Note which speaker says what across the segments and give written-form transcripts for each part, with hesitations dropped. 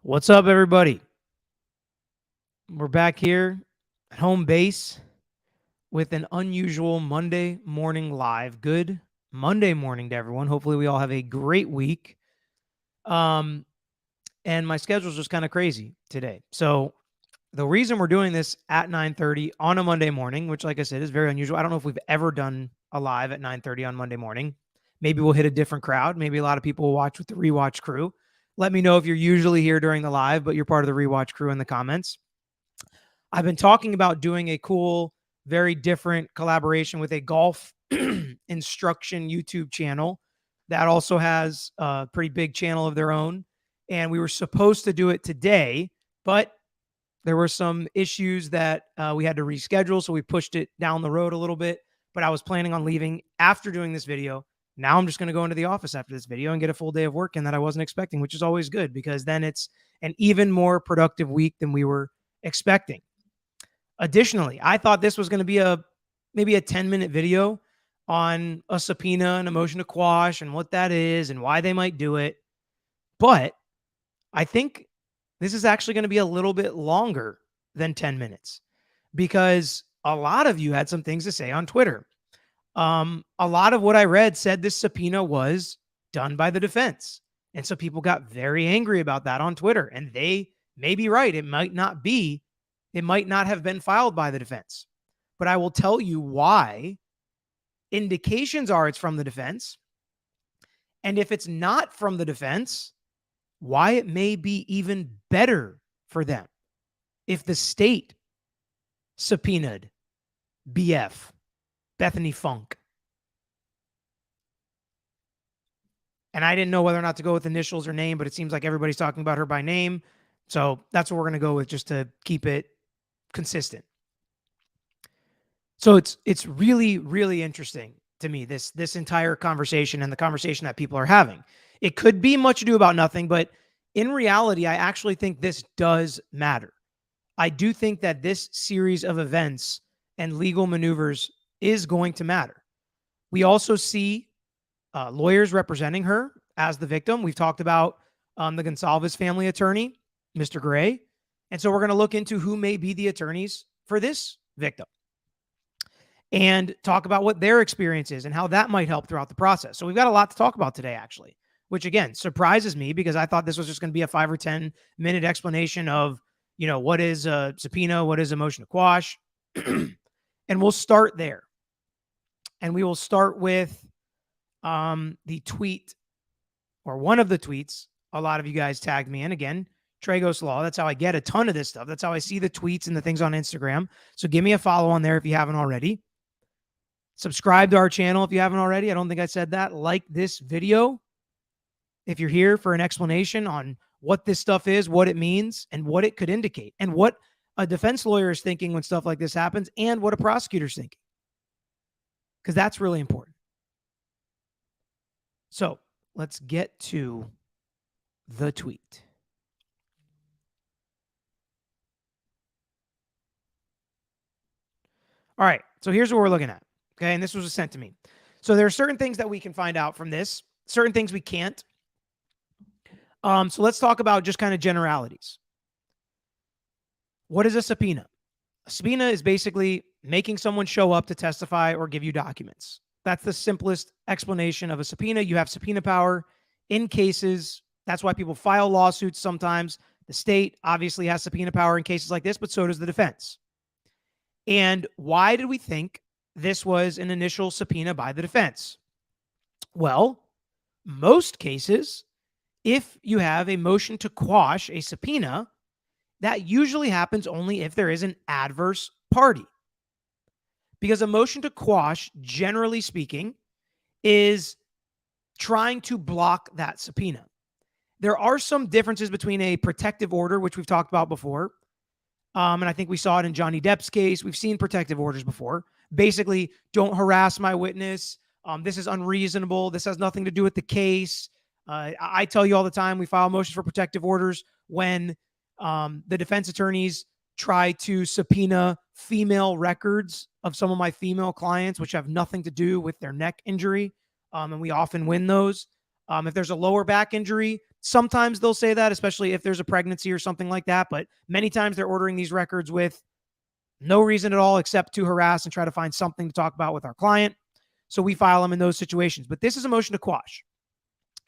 Speaker 1: What's up, everybody? We're back here at home base with an unusual Monday morning live. Good Monday morning to everyone. Hopefully, we all have a great week. Um, and my schedule's just kind of crazy today. So the reason we're doing this at 9:30 on a Monday morning, which, like I said, is very unusual. I don't know if we've ever done a live at 9:30 on Monday morning. Maybe we'll hit a different crowd. Maybe a lot of people will watch with the rewatch crew. Let me know if you're usually here during the live, but you're part of the rewatch crew in the comments. I've been talking about doing a cool, very different collaboration with a golf instruction YouTube channel that also has a pretty big channel of their own. And we were supposed to do it today, but there were some issues that we had to reschedule. So we pushed it down the road a little bit. But I was planning on leaving after doing this video. Now I'm just going to go into the office after this video and get a full day of work in that I wasn't expecting, which is always good because then it's an even more productive week than we were expecting. Additionally, I thought this was going to be maybe a 10-minute video on a subpoena and a motion to quash and what that is and why they might do it. But I think this is actually going to be a little bit longer than 10 minutes because a lot of you had some things to say on Twitter. A lot of what I read said this subpoena was done by the defense. And so people got very angry about that on Twitter. And they may be right. It might not be. It might not have been filed by the defense. But I will tell you why. Indications are it's from the defense. And if it's not from the defense, why it may be even better for them if the state subpoenaed BF, Bethany Funke. And I didn't know whether or not to go with initials or name, but it seems like everybody's talking about her by name. So that's what we're going to go with just to keep it consistent. So it's really, really interesting to me, this entire conversation and the conversation that people are having. It could be much ado about nothing, but in reality, I actually think this does matter. I do think that this series of events and legal maneuvers is going to matter. We also see lawyers representing her as the victim. We've talked about the Gonsalves family attorney, Mr. Gray. And so we're going to look into who may be the attorneys for this victim and talk about what their experience is and how that might help throughout the process. So we've got a lot to talk about today, actually, which, again, surprises me because I thought this was just going to be a 5 or 10-minute explanation of, what is a subpoena, what is a motion to quash. And we'll start there. And we will start with the tweet, or one of the tweets a lot of you guys tagged me in. Again, Tragos Law. That's how I get a ton of this stuff. That's how I see the tweets and the things on Instagram. So give me a follow on there if you haven't already. Subscribe to our channel if you haven't already. I don't think I said that. Like this video if you're here for an explanation on what this stuff is, what it means, and what it could indicate, and what a defense lawyer is thinking when stuff like this happens, and what a prosecutor's thinking. Because that's really important. So let's get to the tweet. All right, so here's what we're looking at. Okay, and this was sent to me. So there are certain things that we can find out from this, certain things we can't. So let's talk about just kind of generalities. What is a subpoena? A subpoena is basically making someone show up to testify or give you documents. That's the simplest explanation of a subpoena. You have subpoena power in cases. That's why people file lawsuits sometimes. The state obviously has subpoena power in cases like this, but so does the defense. And why did we think this was an initial subpoena by the defense? Well, most cases, if you have a motion to quash a subpoena, that usually happens only if there is an adverse party. Because a motion to quash, generally speaking, is trying to block that subpoena. There are some differences between a protective order, which we've talked about before, and I think we saw it in Johnny Depp's case. We've seen protective orders before. Basically, don't harass my witness. This is unreasonable. This has nothing to do with the case. I tell you all the time, we file motions for protective orders when the defense attorneys try to subpoena female records of some of my female clients, which have nothing to do with their neck injury. And we often win those. If there's a lower back injury, Sometimes they'll say that, especially if there's a pregnancy or something like that. But many times they're ordering these records with no reason at all except to harass and try to find something to talk about with our client. So we file them in those situations. But this is a motion to quash.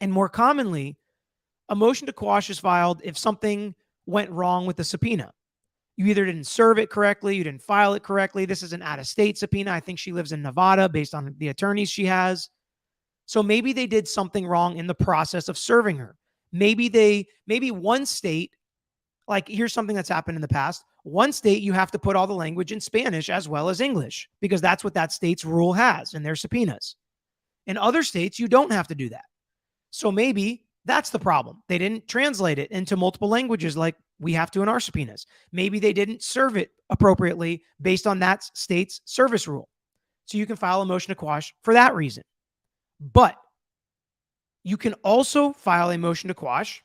Speaker 1: And more commonly, a motion to quash is filed if something went wrong with the subpoena. You either didn't serve it correctly, you didn't file it correctly. This is an out-of-state subpoena. I think she lives in Nevada based on the attorneys she has. So maybe they did something wrong in the process of serving her. Maybe one state, like here's something that's happened in the past. One state, you have to put all the language in Spanish as well as English because that's what that state's rule has in their subpoenas. In other states, you don't have to do that. So maybe that's the problem. They didn't translate it into multiple languages like we have to in our subpoenas. Maybe they didn't serve it appropriately based on that state's service rule. So you can file a motion to quash for that reason. But you can also file a motion to quash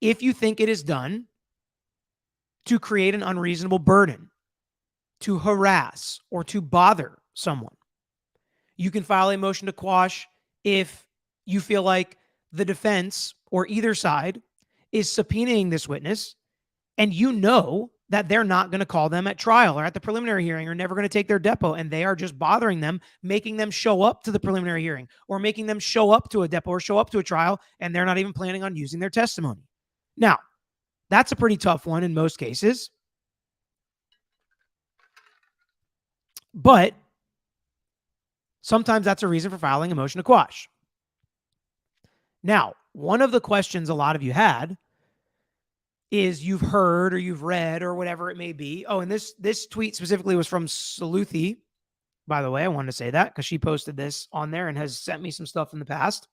Speaker 1: if you think it is done to create an unreasonable burden, to harass, or to bother someone. You can file a motion to quash if you feel like the defense or either side is subpoenaing this witness and you know that they're not going to call them at trial or at the preliminary hearing or never going to take their depo, and they are just bothering them, making them show up to the preliminary hearing or making them show up to a depo or show up to a trial, and they're not even planning on using their testimony. Now, that's a pretty tough one in most cases. But sometimes that's a reason for filing a motion to quash. Now, one of the questions a lot of you had is you've heard or you've read or whatever it may be. Oh, and this tweet specifically was from Saluthi. By the way, I wanted to say that because she posted this on there and has sent me some stuff in the past.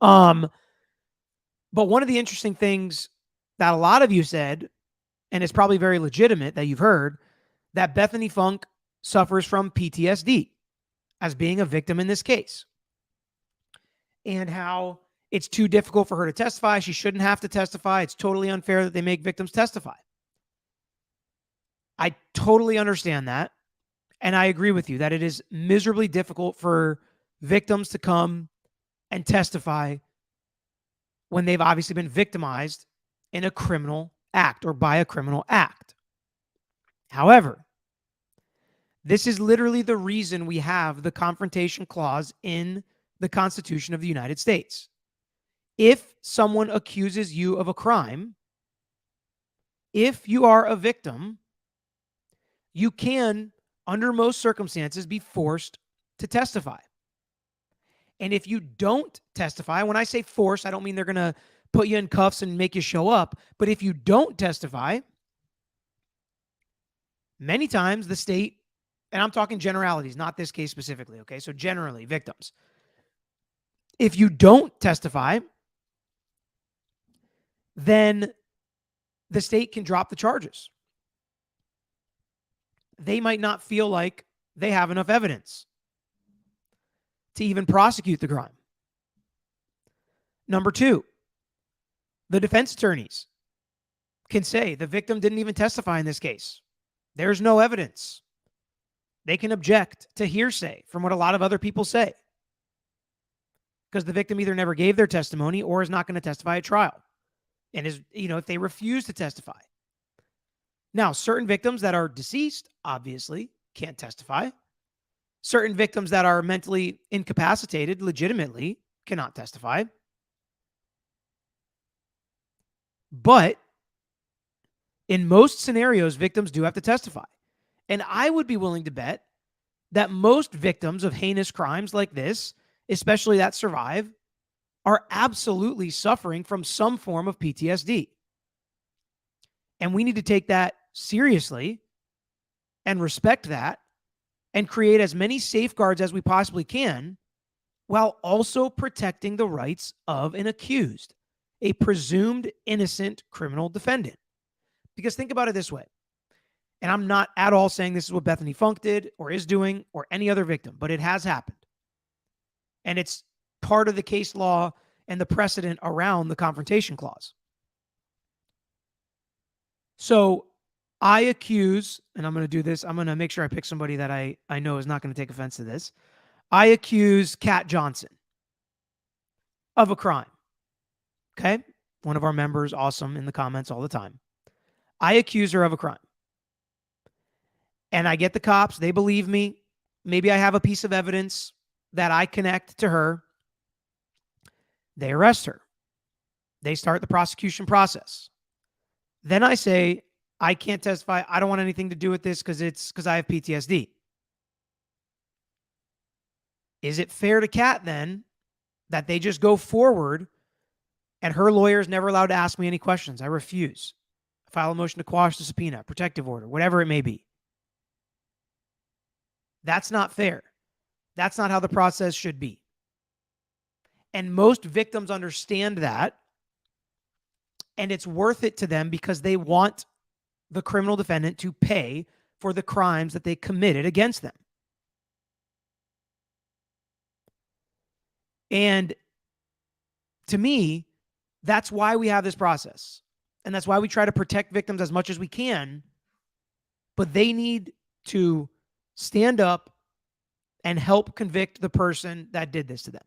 Speaker 1: But one of the interesting things that a lot of you said, and it's probably very legitimate that you've heard, that Bethany Funke suffers from PTSD as being a victim in this case. And how it's too difficult for her to testify. She shouldn't have to testify. It's totally unfair that they make victims testify. I totally understand that. And I agree with you that it is miserably difficult for victims to come and testify when they've obviously been victimized in a criminal act or by a criminal act. However, this is literally the reason we have the confrontation clause in the Constitution of the United States. If someone accuses you of a crime, if you are a victim, you can, under most circumstances, be forced to testify. And if you don't testify, when I say force, I don't mean they're going to put you in cuffs and make you show up. But if you don't testify, many times the state, and I'm talking generalities, not this case specifically, okay? So generally, victims. If you don't testify, then the state can drop the charges. They might not feel like they have enough evidence to even prosecute the crime. Number two, the defense attorneys can say the victim didn't even testify in this case. There's no evidence. They can object to hearsay from what a lot of other people say because the victim either never gave their testimony or is not going to testify at trial. And is, if they refuse to testify. Now, certain victims that are deceased, obviously, can't testify. Certain victims that are mentally incapacitated, legitimately, cannot testify. But in most scenarios, victims do have to testify. And I would be willing to bet that most victims of heinous crimes like this, especially that survive, are absolutely suffering from some form of PTSD. And we need to take that seriously and respect that and create as many safeguards as we possibly can while also protecting the rights of an accused, a presumed innocent criminal defendant. Because think about it this way, and I'm not at all saying this is what Bethany Funke did or is doing or any other victim, but it has happened. And it's part of the case law and the precedent around the confrontation clause. So I accuse, and I'm going to do this, I'm going to make sure I pick somebody that I know is not going to take offense to this. I accuse Kat Johnson of a crime. Okay. One of our members, awesome, in the comments all the time. I accuse her of a crime. And I get the cops. They believe me. Maybe I have a piece of evidence that I connect to her. They arrest her. They start the prosecution process. Then I say, I can't testify. I don't want anything to do with this because I have PTSD. Is it fair to Kat then that they just go forward and her lawyer is never allowed to ask me any questions? I refuse. I file a motion to quash the subpoena, protective order, whatever it may be. That's not fair. That's not how the process should be. And most victims understand that. And it's worth it to them because they want the criminal defendant to pay for the crimes that they committed against them. And to me, that's why we have this process. And that's why we try to protect victims as much as we can. But they need to stand up and help convict the person that did this to them.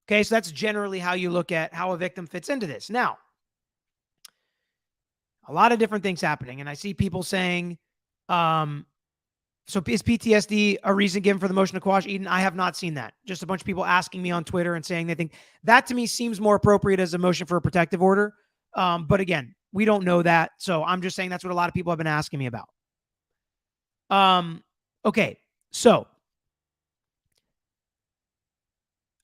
Speaker 1: Okay, so that's generally how you look at how a victim fits into this. Now, a lot of different things happening. And I see people saying, so is PTSD a reason given for the motion to quash, Eden? I have not seen that. Just a bunch of people asking me on Twitter and saying they think that, to me, seems more appropriate as a motion for a protective order. But again, we don't know that. So I'm just saying that's what a lot of people have been asking me about. Okay, so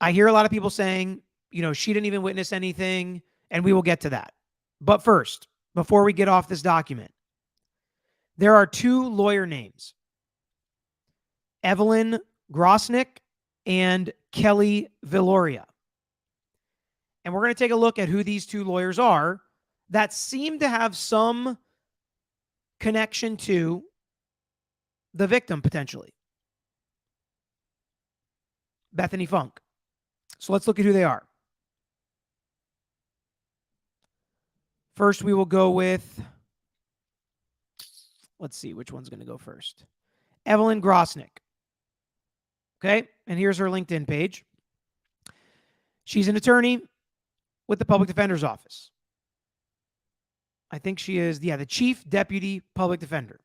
Speaker 1: I hear a lot of people saying, she didn't even witness anything, and we will get to that. But first, before we get off this document, there are two lawyer names, Evelyn Grosnick and Kelly Villoria. And we're going to take a look at who these two lawyers are that seem to have some connection to the victim, potentially, Bethany Funke. So let's look at who they are. First, we will go with, let's see, which one's going to go first? Evelyn Grosnick. Okay, and here's her LinkedIn page. She's an attorney with the Public Defender's Office. I think she is, the Chief Deputy Public Defender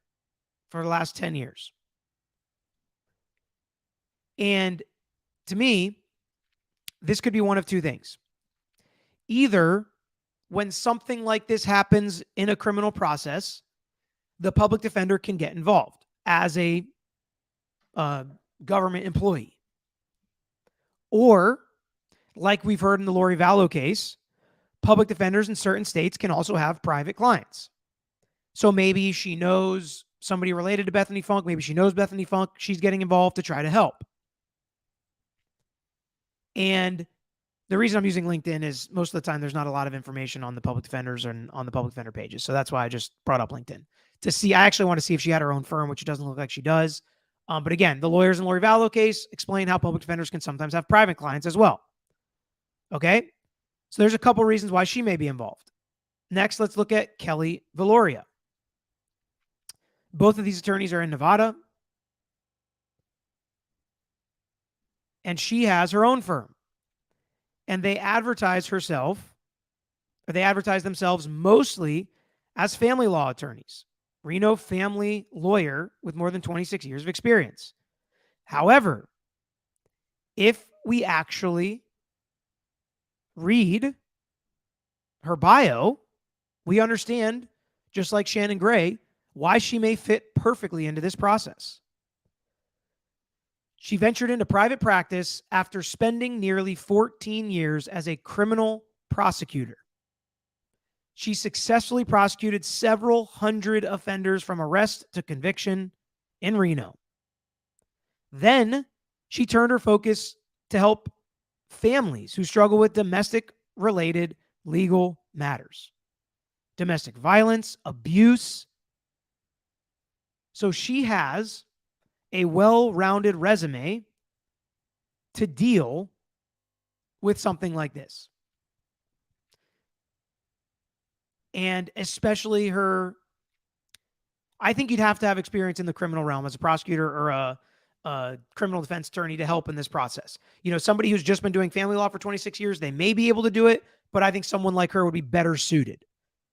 Speaker 1: for the last 10 years. And to me, this could be one of two things. Either when something like this happens in a criminal process, the public defender can get involved as a government employee. Or, like we've heard in the Lori Vallow case, public defenders in certain states can also have private clients. So maybe she knows somebody related to Bethany Funke. Maybe she knows Bethany Funke. She's getting involved to try to help. And the reason I'm using LinkedIn is most of the time there's not a lot of information on the public defenders and on the public defender pages. So that's why I just brought up LinkedIn to see. I actually want to see if she had her own firm, which it doesn't look like she does. But again, the lawyers in Lori Vallow case explain how public defenders can sometimes have private clients as well. Okay. So there's a couple reasons why she may be involved. Next, let's look at Kelly Villoria. Both of these attorneys are in Nevada. And she has her own firm. And they advertise themselves mostly as family law attorneys. Reno family lawyer with more than 26 years of experience. However, if we actually read her bio, we understand, just like Shannon Gray, why she may fit perfectly into this process. She ventured into private practice after spending nearly 14 years as a criminal prosecutor. She successfully prosecuted several hundred offenders from arrest to conviction in Reno. Then she turned her focus to help families who struggle with domestic-related legal matters, domestic violence, abuse. So she has a well-rounded resume to deal with something like this. And especially I think you'd have to have experience in the criminal realm as a prosecutor or a criminal defense attorney to help in this process. Somebody who's just been doing family law for 26 years, they may be able to do it, but I think someone like her would be better suited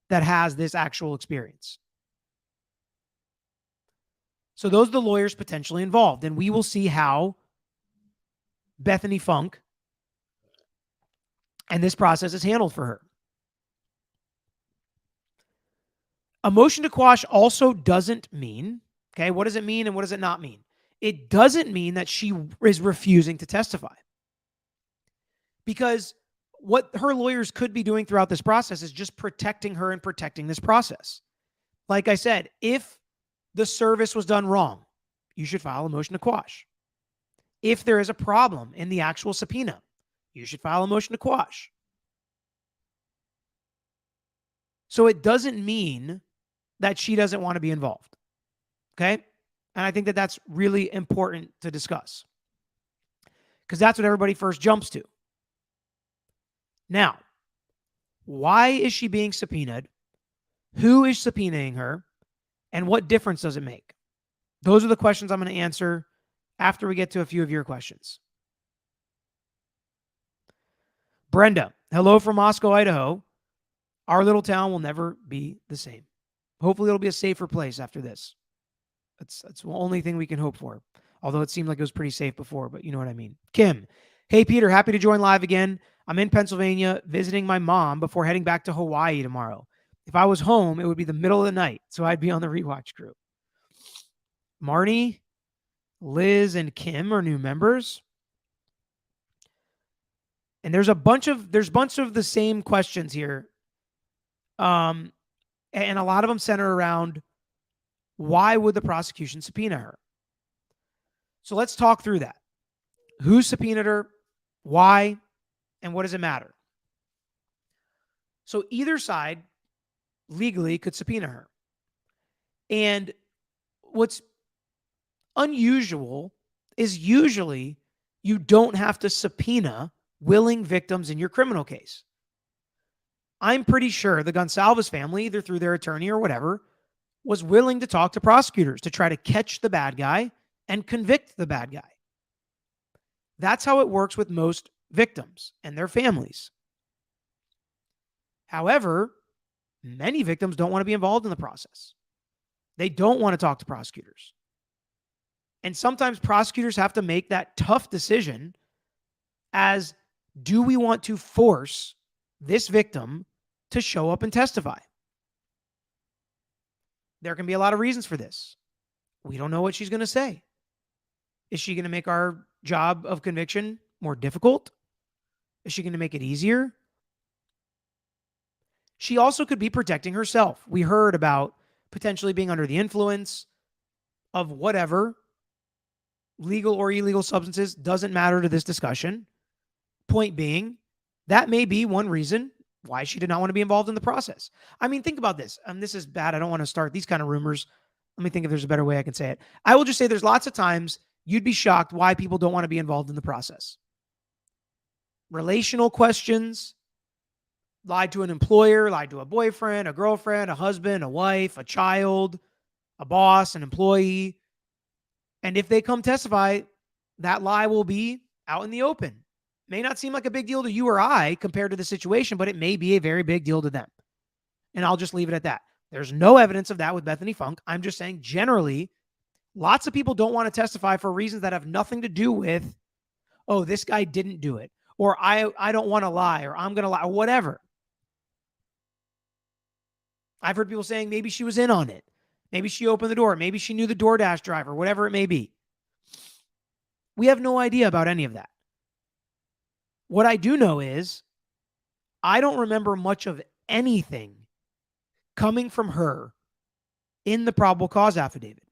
Speaker 1: that has this actual experience. So those are the lawyers potentially involved, and we will see how Bethany Funke and this process is handled for her. A motion to quash also doesn't mean, okay, what does it mean and what does it not mean? It doesn't mean that she is refusing to testify. Because what her lawyers could be doing throughout this process is just protecting her and protecting this process. Like I said, if the service was done wrong, you should file a motion to quash. If there is a problem in the actual subpoena, you should file a motion to quash. So it doesn't mean that she doesn't want to be involved. Okay? And I think that that's really important to discuss because that's what everybody first jumps to. Now, why is she being subpoenaed? Who is subpoenaing her? And what difference does it make? Those are the questions I'm going to answer after we get to a few of your questions. Brenda, hello from Moscow, Idaho. Our little town will never be the same. Hopefully it'll be a safer place after this. That's the only thing we can hope for. Although it seemed like it was pretty safe before, but you know what I mean. Kim, hey Peter, happy to join live again. I'm in Pennsylvania visiting my mom before heading back to Hawaii tomorrow. If I was home, it would be the middle of the night, so I'd be on the rewatch crew. Marnie, Liz, and Kim are new members. And there's a bunch of the same questions here. And a lot of them center around why would the prosecution subpoena her? So let's talk through that. Who subpoenaed her? Why? And what does it matter? So either side legally could subpoena her. And what's unusual is usually you don't have to subpoena willing victims in your criminal case. I'm pretty sure the Gonsalves family, either through their attorney or whatever, was willing to talk to prosecutors to try to catch the bad guy and convict the bad guy. That's how it works with most victims and their families. However, many victims don't want to be involved in the process. They don't want to talk to prosecutors. And sometimes prosecutors have to make that tough decision as, do we want to force this victim to show up and testify? There can be a lot of reasons for this. We don't know what she's going to say. Is she going to make our job of conviction more difficult? Is she going to make it easier? She also could be protecting herself. We heard about potentially being under the influence of whatever, legal or illegal substances, doesn't matter to this discussion. Point being, that may be one reason why she did not want to be involved in the process. I mean, think about this. This is bad. I don't want to start these kind of rumors. Let me think if there's a better way I can say it. I will just say there's lots of times you'd be shocked why people don't want to be involved in the process. Relational questions, lied to an employer, lied to a boyfriend, a girlfriend, a husband, a wife, a child, a boss, an employee. And if they come testify, that lie will be out in the open. May not seem like a big deal to you or I compared to the situation, but it may be a very big deal to them. And I'll just leave it at that. There's no evidence of that with Bethany Funke. I'm just saying generally, lots of people don't want to testify for reasons that have nothing to do with, oh, this guy didn't do it, or I don't want to lie, or I'm going to lie, or whatever. I've heard people saying maybe she was in on it. Maybe she opened the door. Maybe she knew the DoorDash driver, whatever it may be. We have no idea about any of that. What I do know is I don't remember much of anything coming from her in the probable cause affidavit.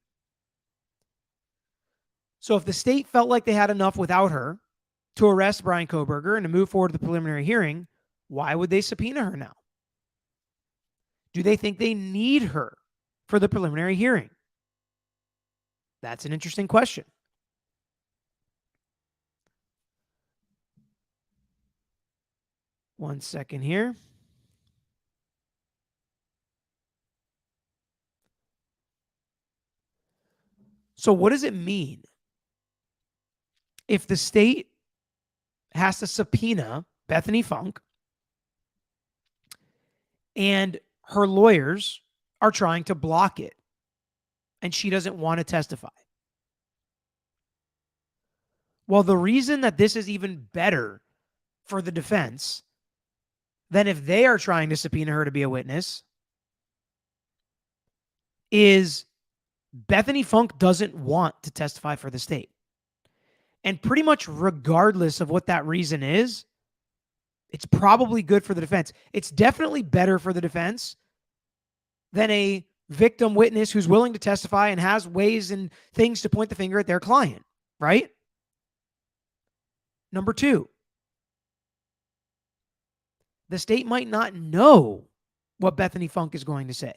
Speaker 1: So if the state felt like they had enough without her to arrest Brian Kohberger and to move forward to the preliminary hearing, why would they subpoena her now? Do they think they need her for the preliminary hearing? That's an interesting question. One second here. So what does it mean if the state has to subpoena Bethany Funke And her lawyers are trying to block it. And she doesn't want to testify. Well, the reason that this is even better for the defense than if they are trying to subpoena her to be a witness is Bethany Funke doesn't want to testify for the state. And pretty much regardless of what that reason is, it's probably good for the defense. It's definitely better for the defense than a victim witness who's willing to testify and has ways and things to point the finger at their client, right? Number two, the state might not know what Bethany Funke is going to say,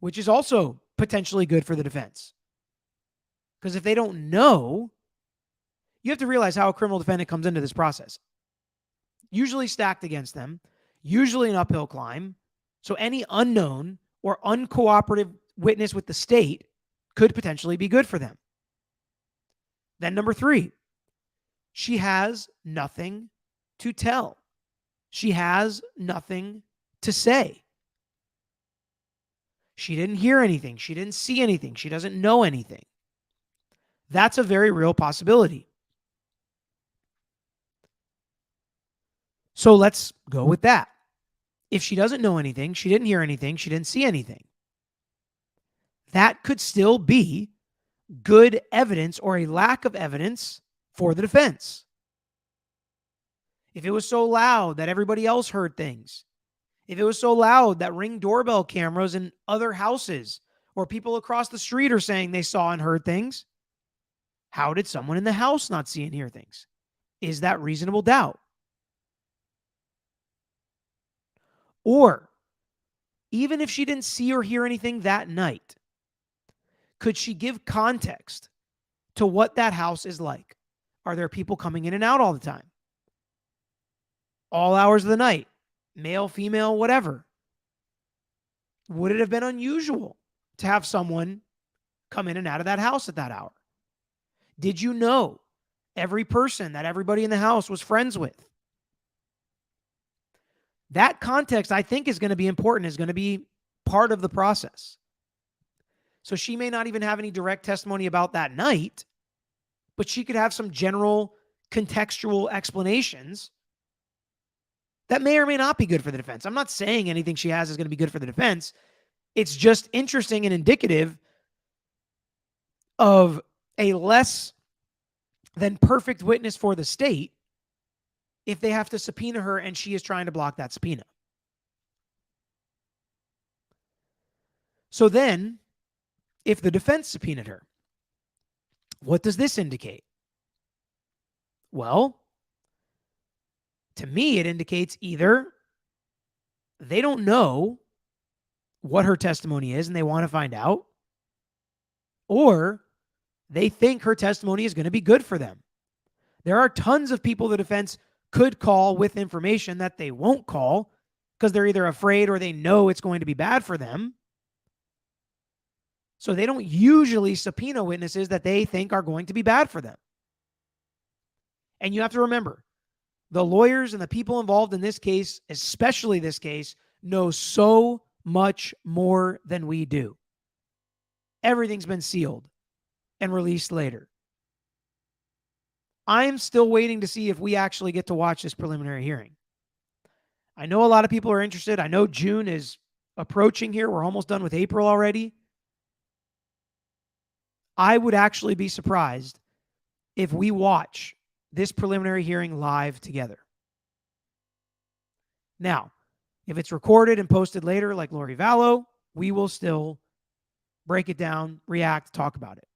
Speaker 1: which is also potentially good for the defense. Because if they don't know, you have to realize how a criminal defendant comes into this process. Usually stacked against them, usually an uphill climb. So any unknown or uncooperative witness with the state could potentially be good for them. Then number three, she has nothing to tell. She has nothing to say. She didn't hear anything. She didn't see anything. She doesn't know anything. That's a very real possibility. So let's go with that. If she doesn't know anything, she didn't hear anything, she didn't see anything, that could still be good evidence or a lack of evidence for the defense. If it was so loud that everybody else heard things, if it was so loud that Ring doorbell cameras in other houses or people across the street are saying they saw and heard things, how did someone in the house not see and hear things? Is that reasonable doubt? Or even if she didn't see or hear anything that night, could she give context to what that house is like? Are there people coming in and out all the time? All hours of the night, male, female, whatever. Would it have been unusual to have someone come in and out of that house at that hour? Did you know every person that everybody in the house was friends with? That context, I think, is going to be important, is going to be part of the process. So she may not even have any direct testimony about that night, but she could have some general contextual explanations that may or may not be good for the defense. I'm not saying anything she has is going to be good for the defense. It's just interesting and indicative of a less than perfect witness for the state if they have to subpoena her and she is trying to block that subpoena. So then, if the defense subpoenaed her, what does this indicate? Well, to me, it indicates either they don't know what her testimony is and they want to find out, or they think her testimony is going to be good for them. There are tons of people the defense could call with information that they won't call because they're either afraid or they know it's going to be bad for them. So they don't usually subpoena witnesses that they think are going to be bad for them. And you have to remember, the lawyers and the people involved in this case, especially this case, know so much more than we do. Everything's been sealed and released later. I'm still waiting to see if we actually get to watch this preliminary hearing. I know a lot of people are interested. I know June is approaching here. We're almost done with April already. I would actually be surprised if we watch this preliminary hearing live together. Now, if it's recorded and posted later, like Lori Vallow, we will still break it down, react, talk about it.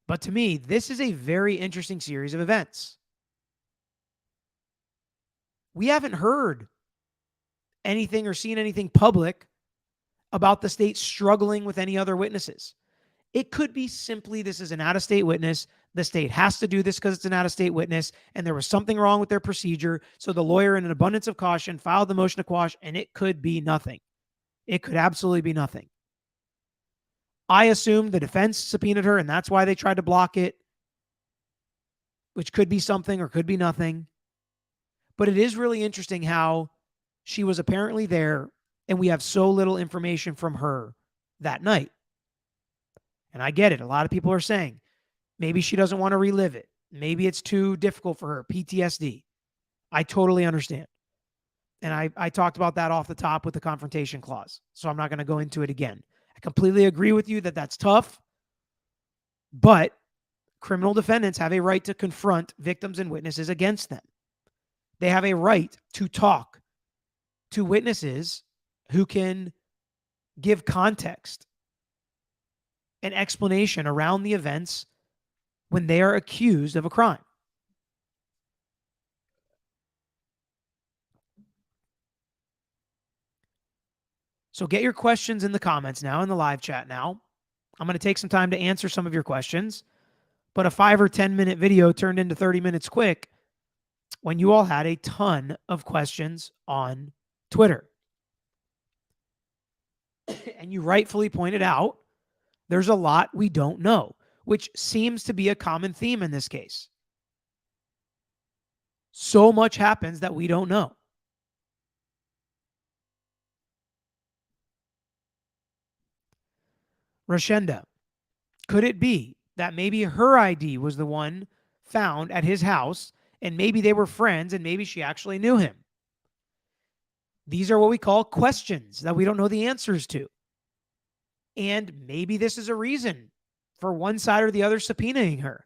Speaker 1: But to me, this is a very interesting series of events. We haven't heard anything or seen anything public about the state struggling with any other witnesses. It could be simply this is an out-of-state witness. The state has to do this because it's an out-of-state witness, and there was something wrong with their procedure. So the lawyer, in an abundance of caution, filed the motion to quash, and it could be nothing. It could absolutely be nothing. I assume the defense subpoenaed her, and that's why they tried to block it, which could be something or could be nothing. But it is really interesting how she was apparently there and we have so little information from her that night. And I get it. A lot of people are saying maybe she doesn't want to relive it. Maybe it's too difficult for her, PTSD. I totally understand. And I talked about that off the top with the confrontation clause. So I'm not going to go into it again. I completely agree with you that that's tough. But criminal defendants have a right to confront victims and witnesses against them. They have a right to talk to witnesses who can give context and explanation around the events when they are accused of a crime. So get your questions in the comments now, in the live chat now. I'm going to take some time to answer some of your questions, but a 5 or 10 minute video turned into 30 minutes quick when you all had a ton of questions on Twitter. And you rightfully pointed out there's a lot we don't know, which seems to be a common theme in this case. So much happens that we don't know. Rashenda, could it be that maybe her ID was the one found at his house and maybe they were friends and maybe she actually knew him? These are what we call questions that we don't know the answers to. And maybe this is a reason for one side or the other subpoenaing her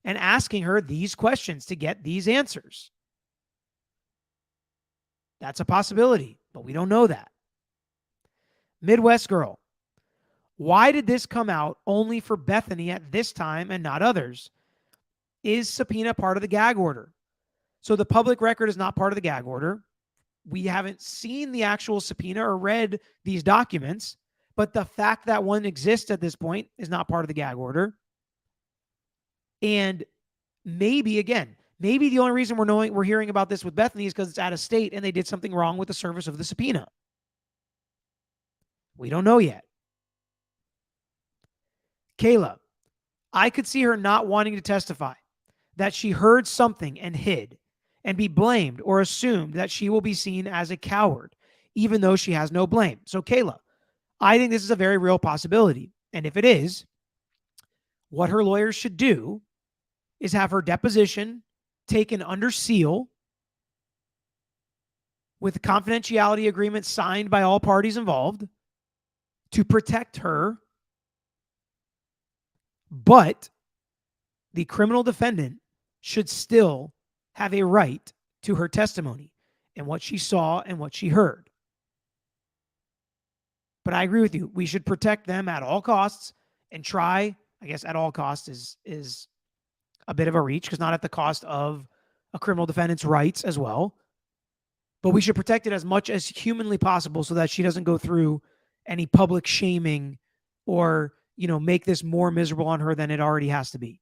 Speaker 1: and asking her these questions to get these answers. That's a possibility, but we don't know that. Midwest Girl, why did this come out only for Bethany at this time and not others? Is subpoena part of the gag order? So the public record is not part of the gag order. We haven't seen the actual subpoena or read these documents, but the fact that one exists at this point is not part of the gag order. And maybe, again, maybe the only reason we're hearing about this with Bethany is because it's out of state and they did something wrong with the service of the subpoena. We don't know yet. Kayla, I could see her not wanting to testify, that she heard something and hid, and be blamed or assumed that she will be seen as a coward, even though she has no blame. So Kayla, I think this is a very real possibility. And if it is, what her lawyers should do is have her deposition taken under seal with a confidentiality agreement signed by all parties involved to protect her. But the criminal defendant should still have a right to her testimony and what she saw and what she heard. But I agree with you. We should protect them at all costs and try, I guess at all costs is a bit of a reach because not at the cost of a criminal defendant's rights as well. But we should protect it as much as humanly possible so that she doesn't go through any public shaming or, make this more miserable on her than it already has to be.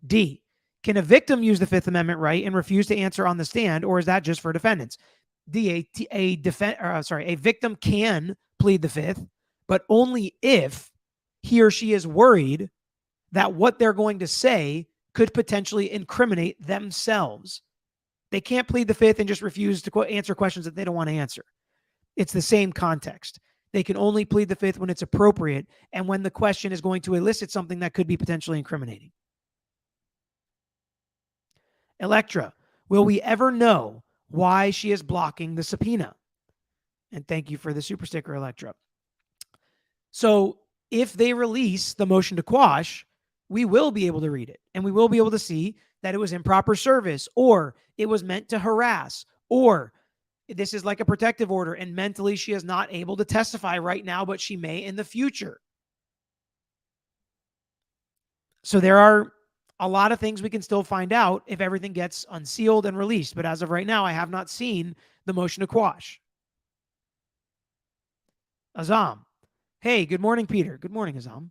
Speaker 1: D, can a victim use the Fifth Amendment right and refuse to answer on the stand, or is that just for defendants? D, a victim can plead the Fifth, but only if he or she is worried that what they're going to say could potentially incriminate themselves. They can't plead the Fifth and just refuse to answer questions that they don't want to answer. It's the same context. They can only plead the Fifth when it's appropriate and when the question is going to elicit something that could be potentially incriminating. Electra, will we ever know why she is blocking the subpoena? And thank you for the super sticker, Electra. So if they release the motion to quash, we will be able to read it and we will be able to see that it was improper service or it was meant to harass or this is like a protective order and mentally she is not able to testify right now, but she may in the future. So there are a lot of things we can still find out if everything gets unsealed and released. But as of right now, I have not seen the motion to quash. Azam. Hey, good morning, Peter. Good morning, Azam.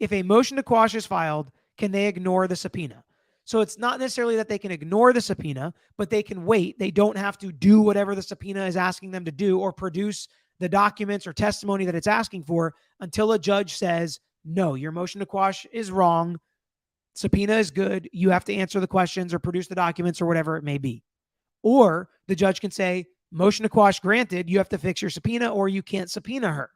Speaker 1: If a motion to quash is filed, can they ignore the subpoena? So it's not necessarily that they can ignore the subpoena, but they can wait. They don't have to do whatever the subpoena is asking them to do or produce the documents or testimony that it's asking for until a judge says, no, your motion to quash is wrong. Subpoena is good. You have to answer the questions or produce the documents or whatever it may be. Or the judge can say, motion to quash granted, you have to fix your subpoena or you can't subpoena her.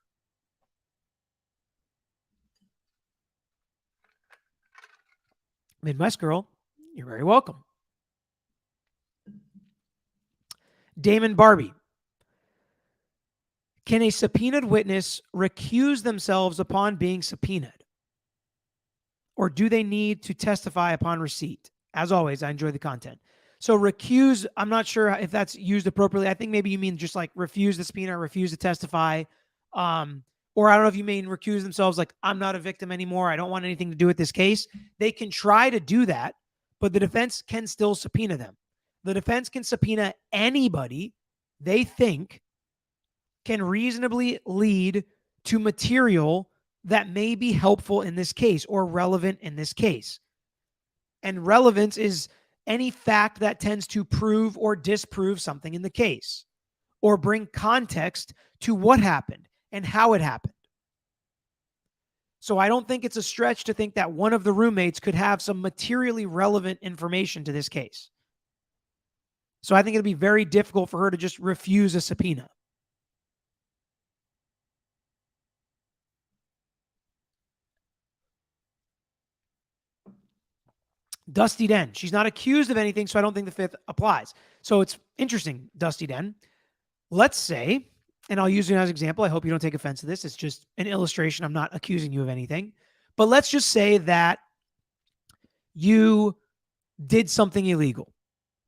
Speaker 1: Midwest Girl, you're very welcome. Damon Barbie. Can a subpoenaed witness recuse themselves upon being subpoenaed? Or do they need to testify upon receipt? As always, I enjoy the content. So recuse, I'm not sure if that's used appropriately. I think maybe you mean just like refuse the subpoena, refuse to testify. Or I don't know if you mean recuse themselves like, I'm not a victim anymore. I don't want anything to do with this case. They can try to do that, but the defense can still subpoena them. The defense can subpoena anybody they think can reasonably lead to material that may be helpful in this case or relevant in this case. And relevance is any fact that tends to prove or disprove something in the case or bring context to what happened and how it happened. So I don't think it's a stretch to think that one of the roommates could have some materially relevant information to this case. So I think it'd be very difficult for her to just refuse a subpoena. Dusty Den. She's not accused of anything, so I don't think the fifth applies. So it's interesting, Dusty Den. Let's say, and I'll use it as an example. I hope you don't take offense to this. It's just an illustration. I'm not accusing you of anything. But let's just say that you did something illegal.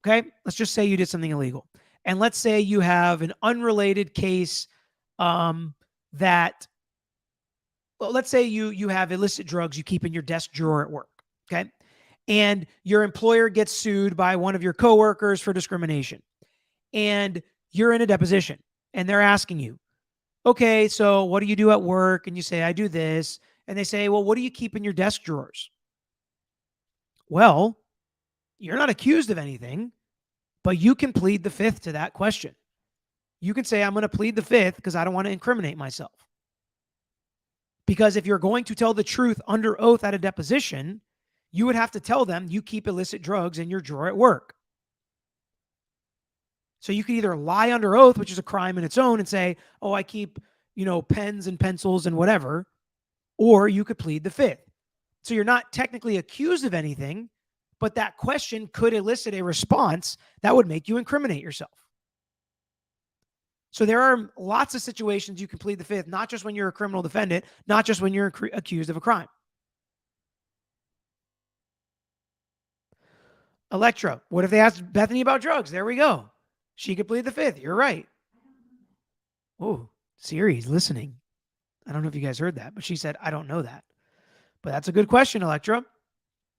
Speaker 1: Okay? Let's just say you did something illegal. And let's say you have an unrelated case let's say you have illicit drugs you keep in your desk drawer at work. Okay? And your employer gets sued by one of your coworkers for discrimination. And you're in a deposition and they're asking you, okay, so what do you do at work? And you say, I do this. And they say, well, what do you keep in your desk drawers? Well, you're not accused of anything, but you can plead the fifth to that question. You can say, I'm going to plead the fifth because I don't want to incriminate myself. Because if you're going to tell the truth under oath at a deposition, you would have to tell them you keep illicit drugs in your drawer at work. So you could either lie under oath, which is a crime in its own, and say, oh, I keep, pens and pencils and whatever, or you could plead the fifth. So you're not technically accused of anything, but that question could elicit a response that would make you incriminate yourself. So there are lots of situations you can plead the fifth, not just when you're a criminal defendant, not just when you're accused of a crime. Electra, what if they asked Bethany about drugs? There we go. She could plead the fifth. You're right. Oh, Siri's listening. I don't know if you guys heard that, but she said, I don't know that. But that's a good question, Electra.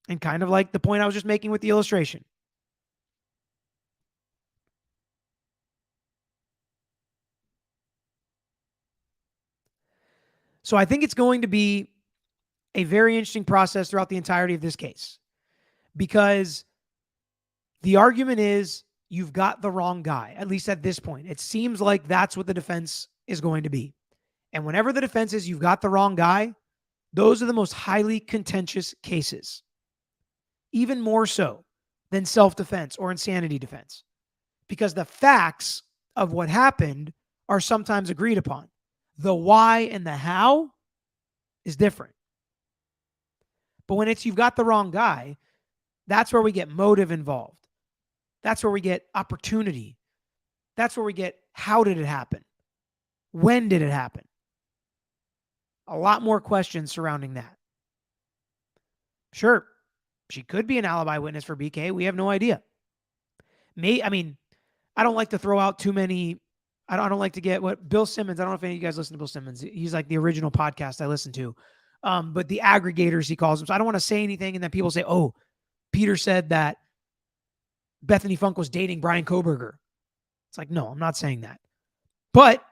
Speaker 1: And kind of like the point I was just making with the illustration. So I think it's going to be a very interesting process throughout the entirety of this case. Because the argument is you've got the wrong guy, at least at this point. It seems like that's what the defense is going to be. And whenever the defense is you've got the wrong guy, those are the most highly contentious cases. Even more so than self-defense or insanity defense. Because the facts of what happened are sometimes agreed upon. The why and the how is different. But when it's you've got the wrong guy, that's where we get motive involved. That's where we get opportunity. That's where we get how did it happen? When did it happen? A lot more questions surrounding that. Sure, she could be an alibi witness for BK. We have no idea. I don't like to throw out too many. I don't like to get what Bill Simmons. I don't know if any of you guys listen to Bill Simmons. He's like the original podcast I listen to. But the aggregators, he calls them. So I don't want to say anything. And then people say, oh, Peter said that Bethany Funke was dating Brian Koberger. It's like, no, I'm not saying that. But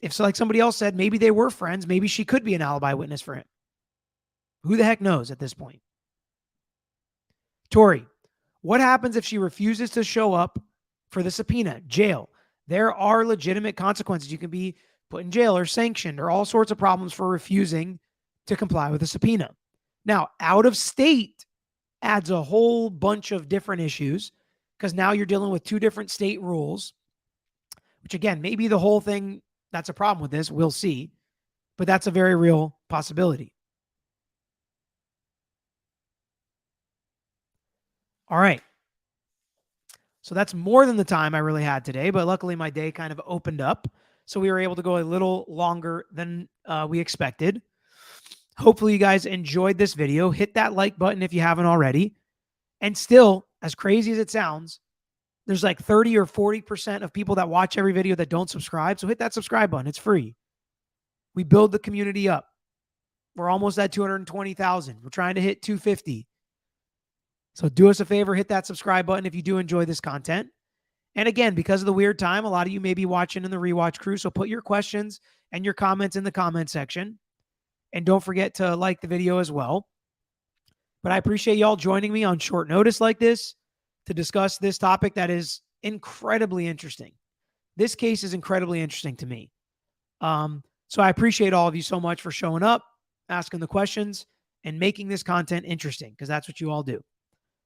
Speaker 1: if so, like somebody else said, maybe they were friends. Maybe she could be an alibi witness for him. Who the heck knows at this point? Tori, what happens if she refuses to show up for the subpoena? Jail. There are legitimate consequences. You can be put in jail or sanctioned or all sorts of problems for refusing to comply with a subpoena. Now, out of state adds a whole bunch of different issues because now you're dealing with two different state rules, which again, maybe the whole thing, that's a problem with this. We'll see. But that's a very real possibility. All right. So that's more than the time I really had today, but luckily my day kind of opened up. So we were able to go a little longer than we expected. Hopefully you guys enjoyed this video. Hit that like button if you haven't already. And still, as crazy as it sounds, there's like 30 or 40% of people that watch every video that don't subscribe. So hit that subscribe button. It's free. We build the community up. We're almost at 220,000. We're trying to hit 250. So do us a favor, hit that subscribe button if you do enjoy this content. And again, because of the weird time, a lot of you may be watching in the rewatch crew. So put your questions and your comments in the comment section. And don't forget to like the video as well. But I appreciate y'all joining me on short notice like this to discuss this topic that is incredibly interesting. This case is incredibly interesting to me. So I appreciate all of you so much for showing up, asking the questions, and making this content interesting, because that's what you all do.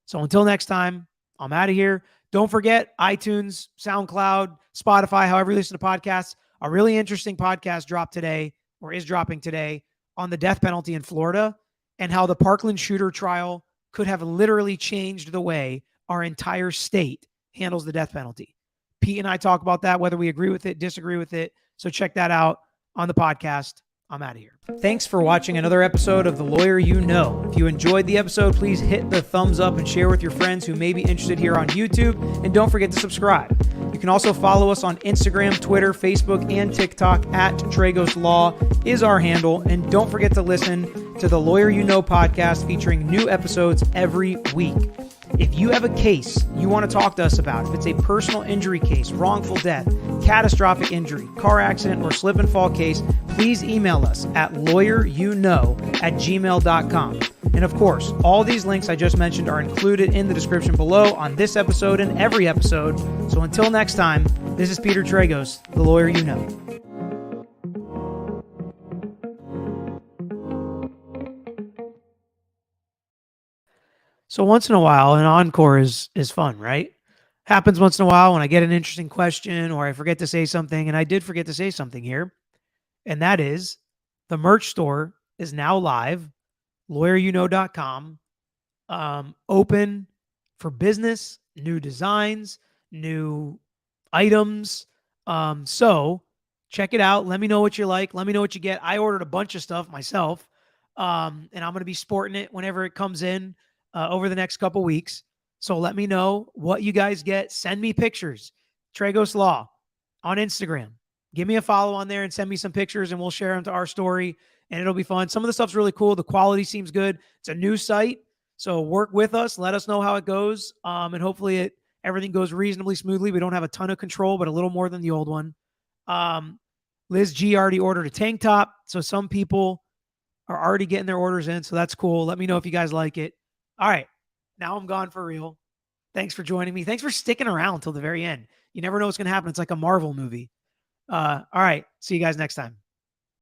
Speaker 1: So until next time, I'm out of here. Don't forget iTunes, SoundCloud, Spotify, however you listen to podcasts. A really interesting podcast dropped today, or is dropping today, on the death penalty in Florida and how the Parkland shooter trial could have literally changed the way our entire state handles the death penalty. Pete and I talk about that, whether we agree with it, disagree with it. So check that out on the podcast. I'm out of here. Thanks for watching another episode of The Lawyer You Know. If you enjoyed the episode, please hit the thumbs up and share with your friends who may be interested here on YouTube. And don't forget to subscribe. You can also follow us on Instagram, Twitter, Facebook, and TikTok at Tragos Law is our handle. And don't forget to listen to the Lawyer You Know podcast featuring new episodes every week. If you have a case you want to talk to us about, if it's a personal injury case, wrongful death, catastrophic injury, car accident, or slip and fall case, please email us at lawyeryouknow@gmail.com. And of course, all these links I just mentioned are included in the description below on this episode and every episode. So until next time, this is Peter Tragos, the Lawyer You Know. So once in a while, an encore is fun, right? Happens once in a while when I get an interesting question or I forget to say something, and I did forget to say something here, and that is the merch store is now live, lawyeryouknow.com, open for business, new designs, new items. So check it out. Let me know what you like. Let me know what you get. I ordered a bunch of stuff myself, and I'm going to be sporting it whenever it comes in over the next couple weeks. So let me know what you guys get. Send me pictures. Tragos Law on Instagram. Give me a follow on there and send me some pictures and we'll share them to our story and it'll be fun. Some of the stuff's really cool. The quality seems good. It's a new site. So work with us. Let us know how it goes. And hopefully everything goes reasonably smoothly. We don't have a ton of control, but a little more than the old one. Liz G already ordered a tank top. So some people are already getting their orders in. So that's cool. Let me know if you guys like it. All right. Now I'm gone for real. Thanks for joining me. Thanks for sticking around till the very end. You never know what's going to happen. It's like a Marvel movie. All right. See you guys next time.